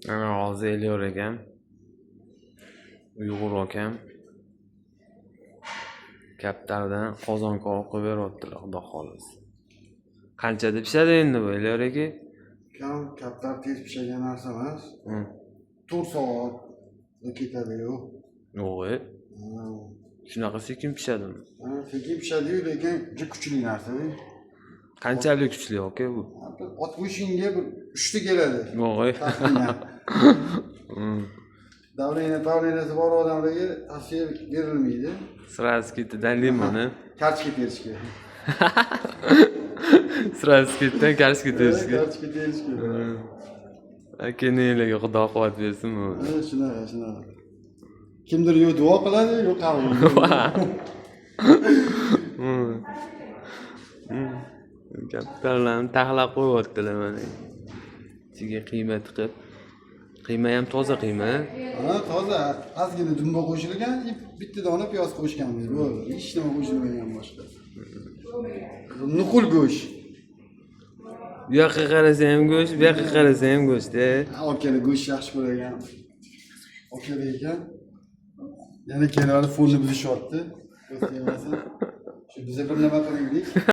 Ana hozir Elyor ekan. Uyg'ur akam. Kaptardan qozon qo'yib beryaptilar, xudo xohlasa. Qanchada pishadi endi bu Elyor aka? Kaptar tez pishadigan narsa emas. 4 soat ketadi-yu. Yo'q. Shunaqa sekin pishadimi? Sekin pishadi-yu, lekin juda kuchli narsa-da. Qanchalik kuchli aka bu? 60 ga bir 3 ta keladi. Yo'q. Davleniyasi bor odamlarga tavsiya berilmaydi. Sraz ketidan limoni. Kartoshka terishga. Sraz ketidan kartoshka terishga. Kartoshka terishga. Aka neylarga xudo quvvat bersin bu. Shunaqa. Kimdir yo duo qiladi, yo qabul qiladi. Kaptarlarni taxlab qo'yaptilar mana. Ichiga qiyma tiqib. Qiyma ham toza qiyma. Toza. Ozgina dumba qo'shilgan, bitta dona piyoz qo'shganmiz. Bo'ldi. Hech nima qo'shilmagan boshqa. Nuqul go'sht. Bu yoqqa qarasa ham go'sht, bu yoqqa qarasa ham go'sht. Okala go'sht yaxshi bo'lagan. Okala ekan. Yana keladi, fonni buzishyapti. Shu biza bir nima qilaylik.